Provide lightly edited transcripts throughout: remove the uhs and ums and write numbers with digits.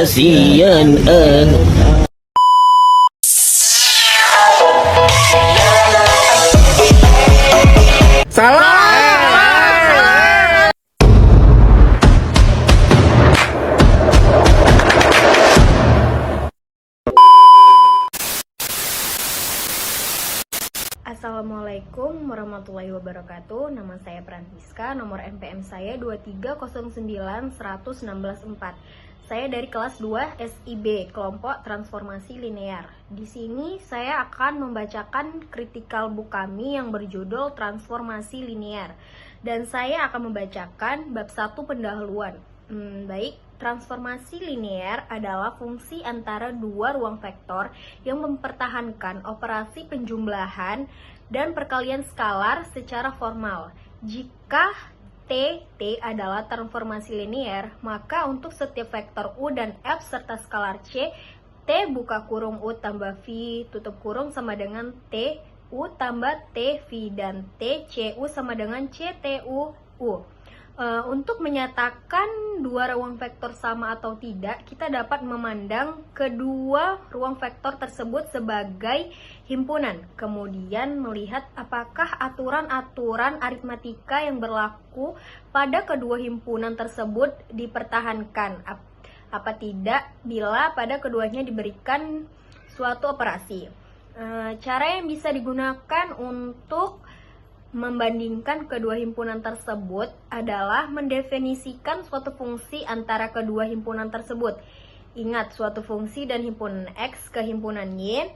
kasihan Assalamualaikum warahmatullahi wabarakatuh. Nama saya Francisca, nomor NPM saya 2309164. Saya dari kelas 2 SIB, kelompok transformasi linear. Di sini saya akan membacakan critical book kami yang berjudul Transformasi Linear. Dan saya akan membacakan bab 1 pendahuluan. Baik, transformasi linear adalah fungsi antara dua ruang vektor yang mempertahankan operasi penjumlahan dan perkalian skalar secara formal. Jika T adalah transformasi linear, maka untuk setiap vektor U dan F serta skalar C, T buka kurung U tambah V tutup kurung sama dengan T U tambah T V dan T C U sama dengan C T U. Untuk menyatakan dua ruang vektor sama atau tidak, kita dapat memandang kedua ruang vektor tersebut sebagai himpunan. Kemudian melihat apakah aturan-aturan aritmatika yang berlaku pada kedua himpunan tersebut dipertahankan. Apa tidak bila pada keduanya diberikan suatu operasi. Cara yang bisa digunakan untuk membandingkan kedua himpunan tersebut adalah mendefinisikan suatu fungsi antara kedua himpunan tersebut. Ingat, suatu fungsi dan himpunan X ke himpunan Y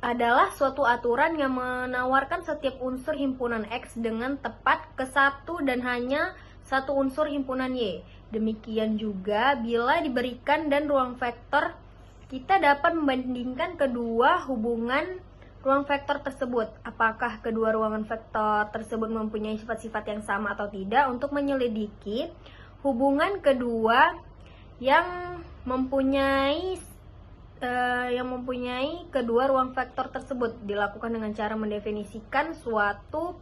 adalah suatu aturan yang menawarkan setiap unsur himpunan X dengan tepat ke satu dan hanya satu unsur himpunan Y. Demikian juga bila diberikan dan ruang vektor, kita dapat membandingkan kedua hubungan ruang vektor tersebut. Apakah kedua ruangan vektor tersebut mempunyai sifat-sifat yang sama atau tidak, untuk menyelidiki hubungan kedua yang mempunyai kedua ruang vektor tersebut dilakukan dengan cara mendefinisikan suatu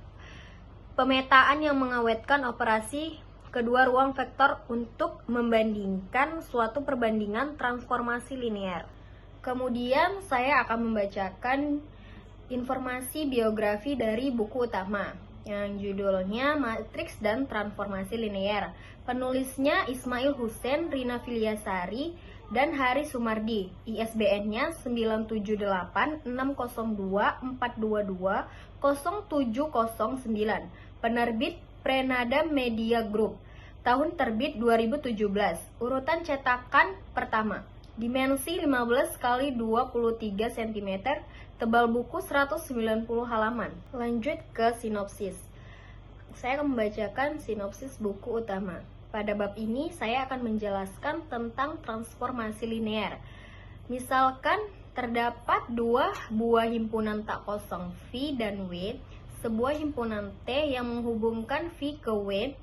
pemetaan yang mengawetkan operasi kedua ruang vektor untuk membandingkan suatu perbandingan transformasi linear. Kemudian saya akan membacakan informasi biografi dari buku utama yang judulnya Matriks dan Transformasi Linear. Penulisnya Ismail Hussein, Rina Filiasari, dan Hari Sumardi. ISBN-nya 97862420709. Penerbit Prenada Media Group. Tahun terbit 2017. Urutan cetakan pertama. Dimensi 15 x 23 cm, tebal buku 190 halaman. Lanjut ke sinopsis. Saya akan membacakan sinopsis buku utama. Pada bab ini saya akan menjelaskan tentang transformasi linear. Misalkan terdapat dua buah himpunan tak kosong V dan W, sebuah himpunan T yang menghubungkan V ke W,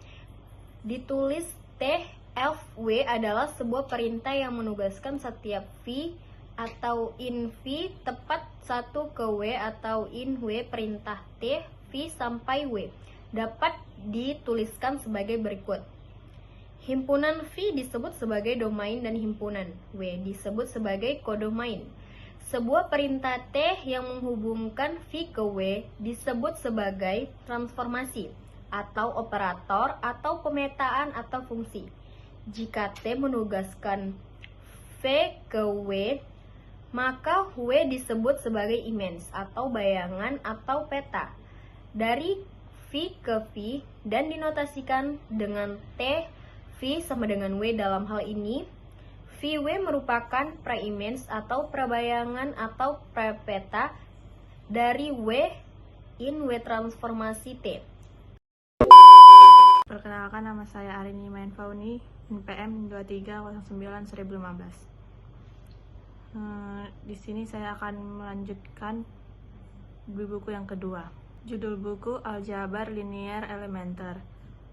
ditulis T F W adalah sebuah perintah yang menugaskan setiap V atau in V tepat satu ke W atau in W perintah T V sampai W dapat dituliskan sebagai berikut. Himpunan V disebut sebagai domain dan himpunan W disebut sebagai kodomain. Sebuah perintah T yang menghubungkan V ke W disebut sebagai transformasi atau operator atau pemetaan atau fungsi. Jika T menugaskan V ke W, maka W disebut sebagai image atau bayangan atau peta dari V ke V dan dinotasikan dengan T V sama dengan W. Dalam hal ini, VW merupakan pre-image atau prabayangan atau prapeta dari W in W transformasi T. Perkenalkan, nama saya Arini Mainfauni, NPM 2309-1015. Di sini saya akan melanjutkan buku yang kedua. Judul buku Aljabar Linear Elementer.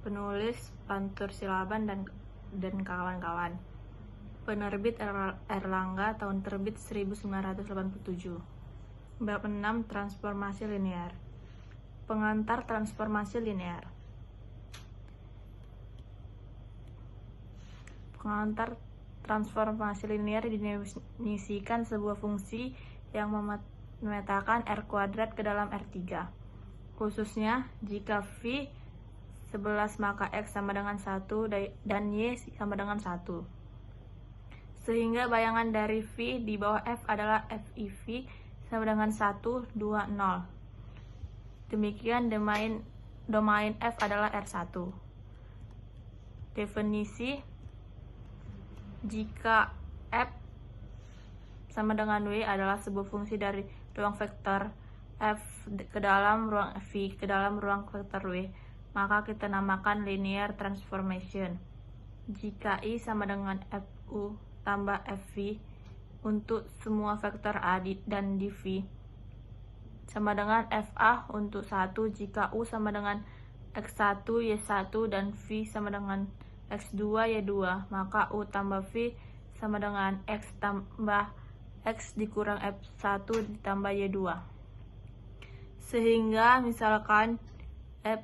Penulis Pantur Silaban dan kawan-kawan. Penerbit Erlangga, tahun terbit 1987. Bab 6, Transformasi Linear. Pengantar transformasi linear. Pengantar transformasi linear didefinisikan sebuah fungsi yang memetakan R kuadrat ke dalam R3. Khususnya, jika V 11 maka X sama dengan 1 dan Y sama dengan 1. Sehingga bayangan dari V di bawah F adalah FIV sama dengan 1, 2, 0. Demikian domain F adalah R1. Definisi: jika F sama dengan W adalah sebuah fungsi dari ruang vektor F ke dalam ruang V ke dalam ruang vektor W, maka kita namakan linear transformation. Jika I sama dengan FU tambah FV untuk semua vektor A dan di V sama dengan FA untuk 1 jika U sama dengan X1, Y1 dan V sama dengan X2, Y2, maka U tambah V sama dengan X tambah X dikurang F1 ditambah Y2. Sehingga misalkan F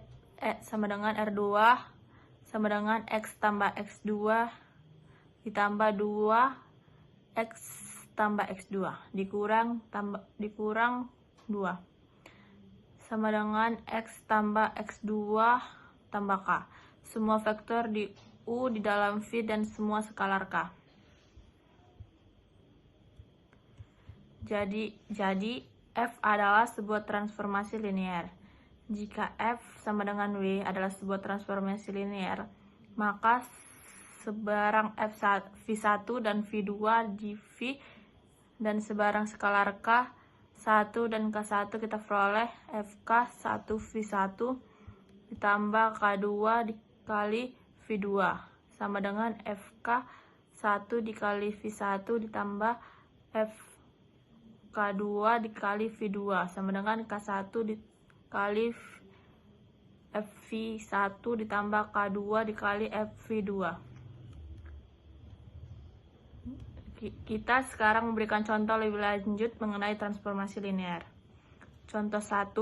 sama dengan R2 sama dengan X tambah X2 ditambah 2 X tambah X2 dikurang 2 sama dengan X tambah X2 tambah K. Semua vektor di U di dalam V dan semua skalar K. Jadi F adalah sebuah transformasi linear. Jika F sama dengan W adalah sebuah transformasi linear, maka sebarang V1 dan V2 di V dan sebarang skalar K 1 dan K1 kita peroleh FK 1 V1 ditambah K2 dikali V2 sama dengan FK 1 dikali V1 ditambah FK2 dikali V2 sama dengan K1 dikali FV1 ditambah K2 dikali FV2. Kita sekarang memberikan contoh lebih lanjut mengenai transformasi linear. Contoh 1,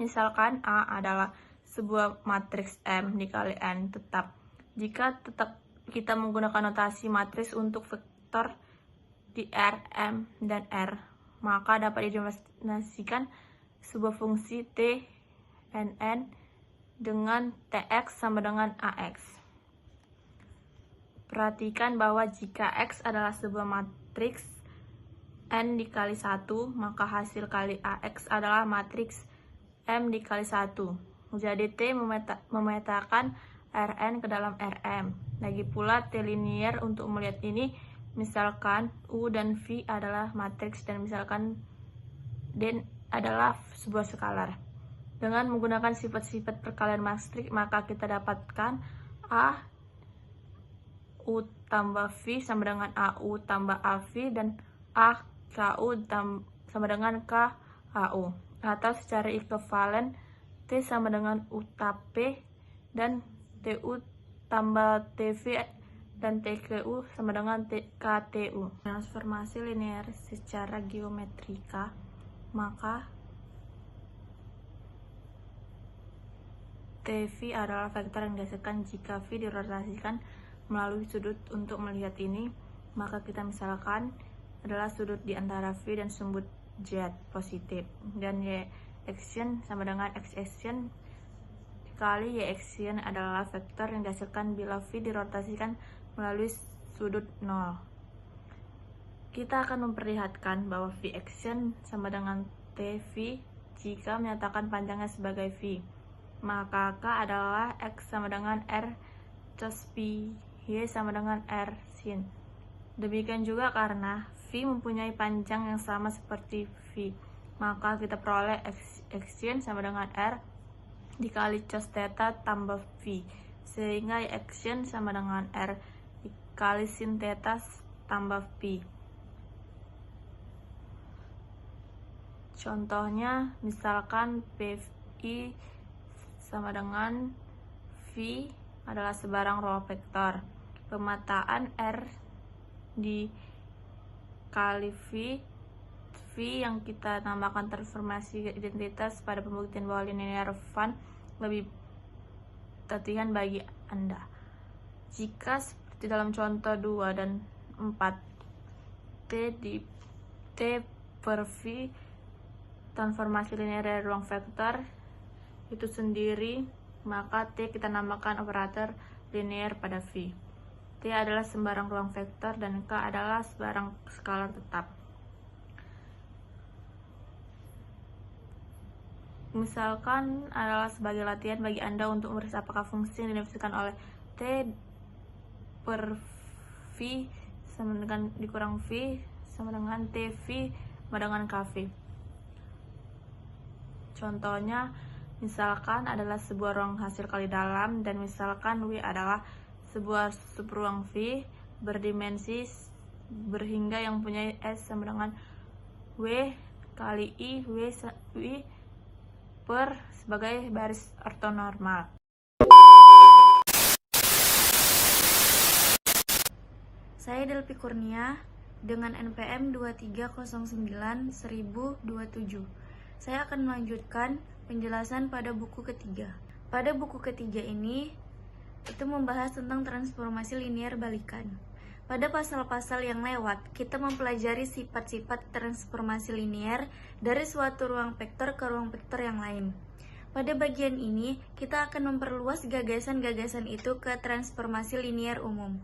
misalkan A adalah sebuah matriks M dikali N tetap. Jika tetap kita menggunakan notasi matriks untuk vektor di R, M, dan R, maka dapat didefinisikan sebuah fungsi T, NN dengan TX sama dengan AX. Perhatikan bahwa jika X adalah sebuah matriks N dikali 1, maka hasil kali AX adalah matriks M dikali 1. Jadi T memetakan Rn ke dalam Rm. Lagi pula T linear untuk melihat ini, misalkan U dan V adalah matriks dan misalkan D adalah sebuah skalar. Dengan menggunakan sifat-sifat perkalian matriks, maka kita dapatkan A U tambah V sama dengan AU tambah AV dan AKU sama dengan KAU. Atau secara ekivalen T sama dengan U P dan TU tambah TV dan TKU sama dengan KTU. Transformasi linear secara geometrika, maka TV adalah vektor yang dihasilkan jika V dirotasikan melalui sudut. Untuk melihat ini, maka kita misalkan adalah sudut di antara V dan sumbu Z positif, dan Y action sama dengan X action dikali Y action adalah vektor yang dihasilkan bila V dirotasikan melalui sudut 0. Kita akan memperlihatkan bahwa V action sama dengan TV jika menyatakan panjangnya sebagai V, maka K adalah X sama dengan R cos P, Y sama dengan R sin. Demikian juga karena V mempunyai panjang yang sama seperti V, maka kita peroleh action sama dengan R dikali cos theta tambah V, sehingga Y action sama dengan R dikali sin theta tambah P. Contohnya, misalkan PI sama dengan V adalah sebarang ruang vektor. Pemetaan R dikali V yang kita namakan transformasi identitas pada pembuktian bahwa linear fun lebih latihan bagi Anda. Jika di dalam contoh 2 dan 4, T per V transformasi linear dari ruang vektor itu sendiri, maka T kita namakan operator linear pada V. T adalah sembarang ruang vektor dan K adalah sembarang skalar tetap. Misalkan adalah sebagai latihan bagi Anda untuk meriksa apakah fungsi yang didefinisikan oleh T per V sama dengan dikurang V sama dengan TV sama dengan KV. Contohnya, misalkan adalah sebuah ruang hasil kali dalam dan misalkan W adalah sebuah subruang V berdimensi berhingga yang punya S sama dengan W kali I W per sebagai baris ortonormal. Saya Delpi Kurnia dengan NPM 2309-1027. Saya akan melanjutkan penjelasan pada buku ketiga. Pada buku ketiga ini, itu membahas tentang transformasi linear balikan. Pada pasal-pasal yang lewat, kita mempelajari sifat-sifat transformasi linear dari suatu ruang vektor ke ruang vektor yang lain. Pada bagian ini, kita akan memperluas gagasan-gagasan itu ke transformasi linear umum.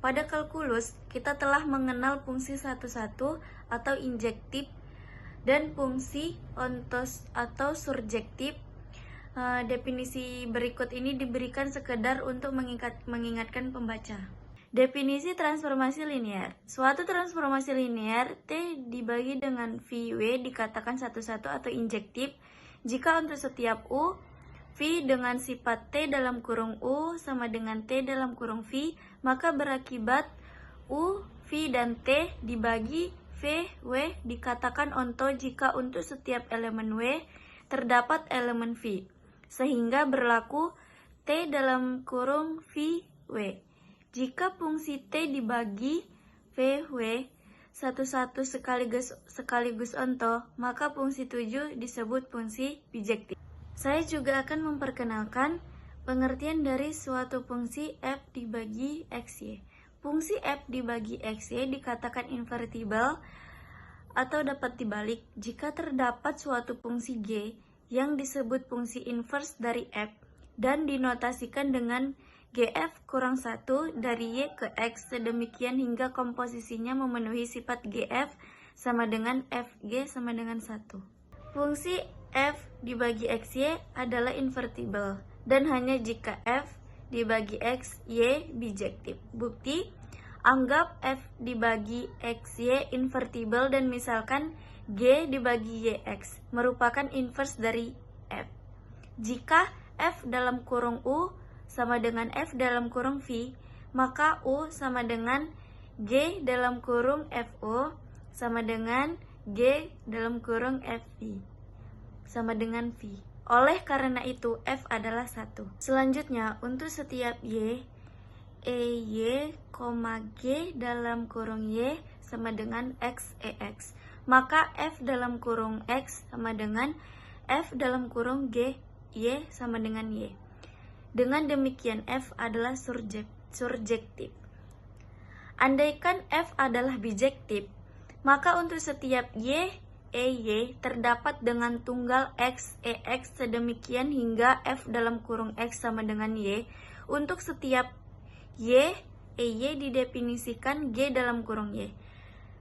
Pada kalkulus, kita telah mengenal fungsi satu-satu atau injektif dan fungsi ontos atau surjektif. Definisi berikut ini diberikan sekedar untuk mengingatkan pembaca. Definisi transformasi linear. Suatu transformasi linear T dibagi dengan VW dikatakan satu-satu atau injektif jika untuk setiap U, V dengan sifat T dalam kurung U sama dengan T dalam kurung V, maka berakibat U, V, dan T dibagi V, W dikatakan onto jika untuk setiap elemen W terdapat elemen V, sehingga berlaku T dalam kurung V, W. Jika fungsi T dibagi V, W satu-satu sekaligus onto, maka fungsi 7 disebut fungsi bijektif. Saya juga akan memperkenalkan pengertian dari suatu fungsi f dibagi xy. Fungsi f dibagi xy dikatakan invertible atau dapat dibalik jika terdapat suatu fungsi g yang disebut fungsi inverse dari f dan dinotasikan dengan gf kurang 1 dari y ke x sedemikian hingga komposisinya memenuhi sifat gf sama dengan fg sama dengan 1. Fungsi f dibagi xy adalah invertible dan hanya jika f dibagi x, y bijektif. Bukti, anggap f dibagi xy invertible dan misalkan g dibagi yx merupakan inverse dari f. Jika f dalam kurung u sama dengan f dalam kurung v, maka u sama dengan g dalam kurung fu sama dengan g dalam kurung fv sama dengan v. Oleh karena itu, f adalah 1. Selanjutnya, untuk setiap y, ey, g dalam kurung y sama dengan x, ex, maka f dalam kurung x sama dengan f dalam kurung g, y sama dengan y. Dengan demikian, f adalah surjektif. Andaikan f adalah bijektif, maka untuk setiap y, ey terdapat dengan tunggal x, ex sedemikian hingga f dalam kurung x sama dengan y. Untuk setiap y, ey didefinisikan g dalam kurung y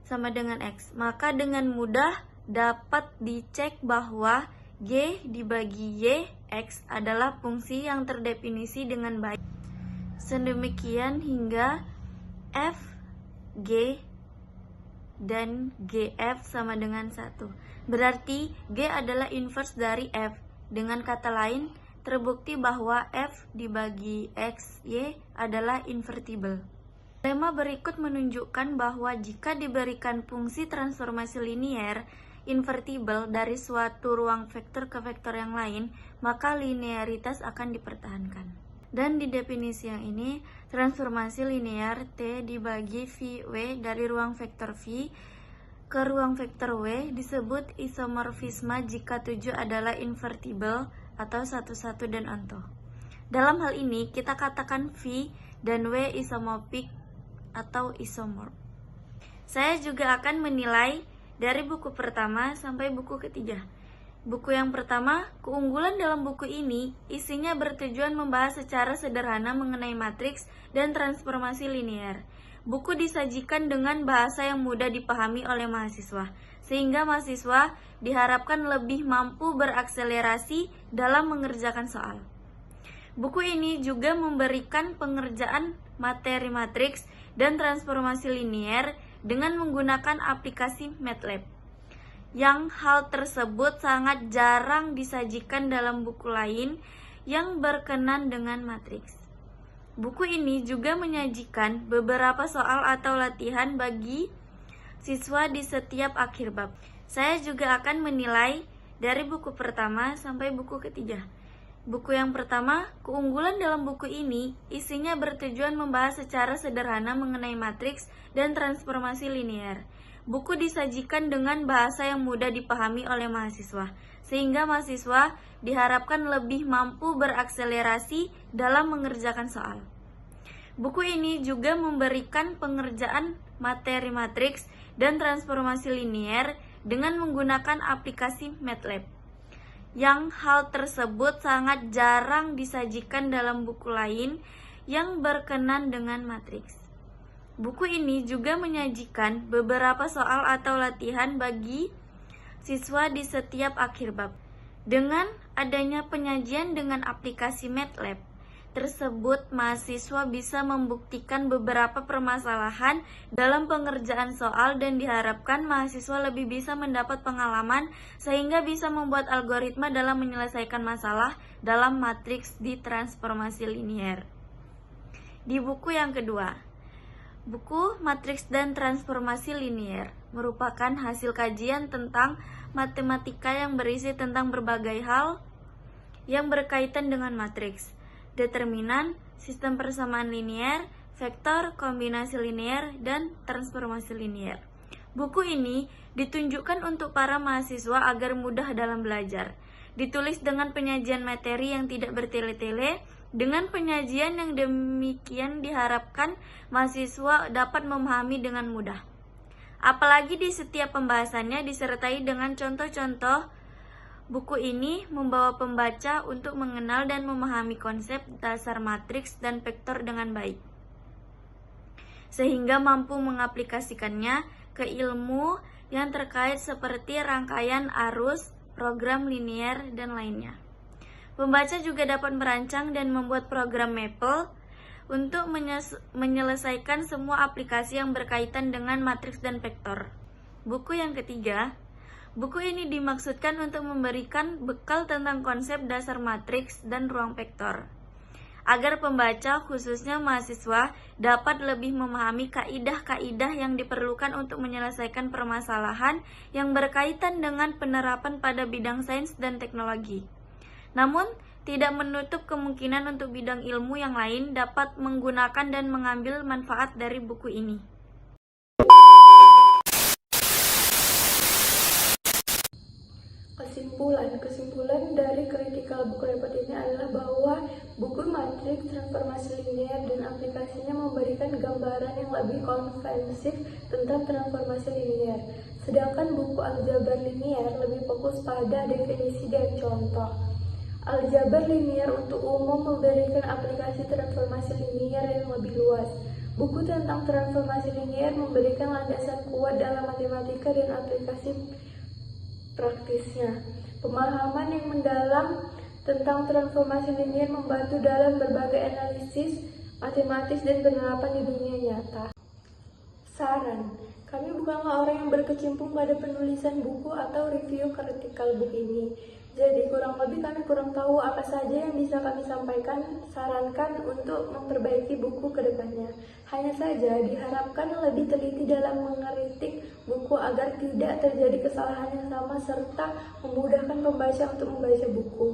sama dengan x. Maka dengan mudah dapat dicek bahwa g dibagi y, x adalah fungsi yang terdefinisi dengan baik. Sedemikian hingga f, g, dan gf sama dengan 1. Berarti g adalah inverse dari f. Dengan kata lain, terbukti bahwa f dibagi x, y adalah invertible. Lema berikut menunjukkan bahwa jika diberikan fungsi transformasi linear invertible dari suatu ruang vektor ke vektor yang lain, maka linearitas akan dipertahankan. Dan di definisi yang ini, transformasi linear T dibagi V-W dari ruang vektor V ke ruang vektor W disebut isomorfisme jika 7 adalah invertible atau satu-satu dan onto. Dalam hal ini, kita katakan V dan W isomorfik atau isomorf. Saya juga akan menilai dari buku pertama sampai buku ketiga. Buku yang pertama, keunggulan dalam buku ini isinya bertujuan membahas secara sederhana mengenai matriks dan transformasi linear. Buku disajikan dengan bahasa yang mudah dipahami oleh mahasiswa, sehingga mahasiswa diharapkan lebih mampu berakselerasi dalam mengerjakan soal. Buku ini juga memberikan pengerjaan materi matriks dan transformasi linear dengan menggunakan aplikasi MATLAB. Yang hal tersebut sangat jarang disajikan dalam buku lain yang berkenan dengan matriks. Buku ini juga menyajikan beberapa soal atau latihan bagi siswa di setiap akhir bab. Saya juga akan menilai dari buku pertama sampai buku ketiga. Buku yang pertama, keunggulan dalam buku ini isinya bertujuan membahas secara sederhana mengenai matriks dan transformasi linear. Buku disajikan dengan bahasa yang mudah dipahami oleh mahasiswa, sehingga mahasiswa diharapkan lebih mampu berakselerasi dalam mengerjakan soal. Buku ini juga memberikan pengerjaan materi matriks dan transformasi linear dengan menggunakan aplikasi MATLAB. Yang hal tersebut sangat jarang disajikan dalam buku lain yang berkenan dengan matriks. Buku ini juga menyajikan beberapa soal atau latihan bagi siswa di setiap akhir bab. Dengan adanya penyajian dengan aplikasi MATLAB tersebut, mahasiswa bisa membuktikan beberapa permasalahan dalam pengerjaan soal dan diharapkan mahasiswa lebih bisa mendapat pengalaman sehingga bisa membuat algoritma dalam menyelesaikan masalah dalam matriks di transformasi linear. Di buku yang kedua, buku Matriks dan Transformasi Linear merupakan hasil kajian tentang matematika yang berisi tentang berbagai hal yang berkaitan dengan matriks, determinan, sistem persamaan linear, vektor, kombinasi linear, dan transformasi linear. Buku ini ditunjukkan untuk para mahasiswa agar mudah dalam belajar. Ditulis dengan penyajian materi yang tidak bertele-tele. Dengan penyajian yang demikian diharapkan mahasiswa dapat memahami dengan mudah. Apalagi di setiap pembahasannya disertai dengan contoh-contoh. Buku ini membawa pembaca untuk mengenal dan memahami konsep dasar matriks dan vektor dengan baik, sehingga mampu mengaplikasikannya ke ilmu yang terkait seperti rangkaian arus, program linear, dan lainnya. Pembaca juga dapat merancang dan membuat program Maple untuk menyelesaikan semua aplikasi yang berkaitan dengan matriks dan vektor. Buku yang ketiga, buku ini dimaksudkan untuk memberikan bekal tentang konsep dasar matriks dan ruang vektor, agar pembaca, khususnya mahasiswa, dapat lebih memahami kaidah-kaidah yang diperlukan untuk menyelesaikan permasalahan yang berkaitan dengan penerapan pada bidang sains dan teknologi. Namun, tidak menutup kemungkinan untuk bidang ilmu yang lain dapat menggunakan dan mengambil manfaat dari buku ini. Kesimpulan dari critical book report ini adalah bahwa buku matriks, transformasi linear, dan aplikasinya memberikan gambaran yang lebih komprehensif tentang transformasi linear. Sedangkan buku aljabar linear lebih fokus pada definisi dan contoh. Aljabar linear untuk umum memberikan aplikasi transformasi linear yang lebih luas. Buku tentang transformasi linear memberikan landasan kuat dalam matematika dan aplikasi praktisnya. Pemahaman yang mendalam tentang transformasi linear membantu dalam berbagai analisis matematis dan penerapan di dunia nyata. Saran, kami bukanlah orang yang berkecimpung pada penulisan buku atau review critical book ini. Jadi kurang lebih kami kurang tahu apa saja yang bisa kami sarankan untuk memperbaiki buku ke depannya. Hanya saja diharapkan lebih teliti dalam mengkritik buku agar tidak terjadi kesalahan yang sama serta memudahkan pembaca untuk membaca buku.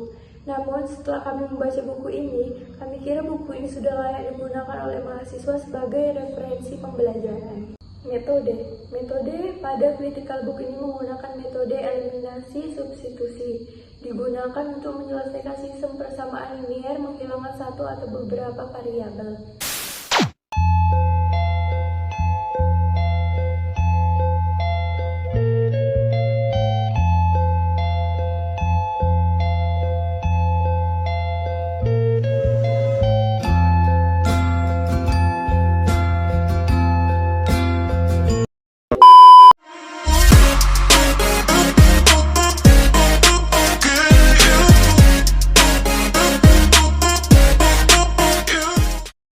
Namun setelah kami membaca buku ini, kami kira buku ini sudah layak digunakan oleh mahasiswa sebagai referensi pembelajaran. Metode pada critical book ini menggunakan metode eliminasi substitusi. Digunakan untuk menyelesaikan sistem persamaan linear menghilangkan satu atau beberapa variabel.